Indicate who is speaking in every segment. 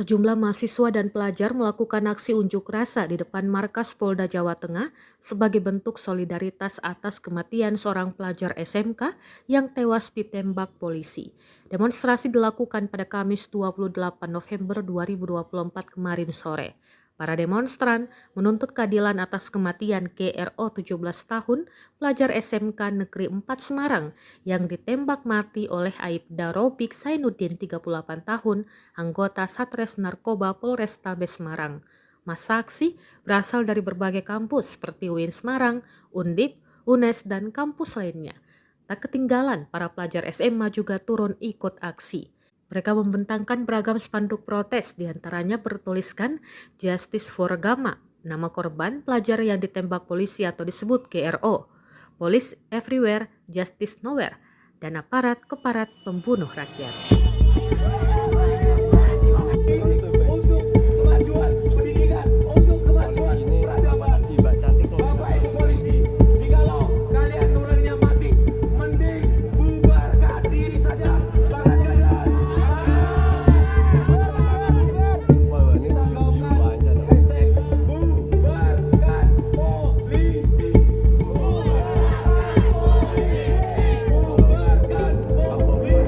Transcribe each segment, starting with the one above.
Speaker 1: Sejumlah mahasiswa dan pelajar melakukan aksi unjuk rasa di depan markas Polda Jawa Tengah sebagai bentuk solidaritas atas kematian seorang pelajar SMK yang tewas ditembak polisi. Demonstrasi dilakukan pada Kamis 28 November 2024 kemarin sore. Para demonstran menuntut keadilan atas kematian GRO 17 tahun, pelajar SMK Negeri 4 Semarang yang ditembak mati oleh Aibda Robik Zainuddin 38 tahun, anggota Satres Narkoba Polrestabes Semarang. Massa aksi berasal dari berbagai kampus seperti UIN Semarang, Undip, UNES, dan kampus lainnya. Tak ketinggalan, para pelajar SMA juga turun ikut aksi. Mereka membentangkan beragam spanduk protes, diantaranya bertuliskan Justice for Gama, nama korban pelajar yang ditembak polisi atau disebut GRO, Police Everywhere, Justice Nowhere, dan aparat keparat pembunuh rakyat.
Speaker 2: Untuk kemajuan pendidikan, untuk kemajuan peradaban. Bapak Ibu polisi, jikalau kalian nuraninya mati, mending bubarkan diri saja. Semangat kalian. Kita gaungkan hashtag bubarkan polisi. Bubarkan polisi.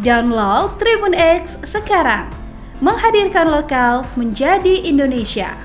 Speaker 3: Download Tribun X sekarang, menghadirkan lokal menjadi Indonesia.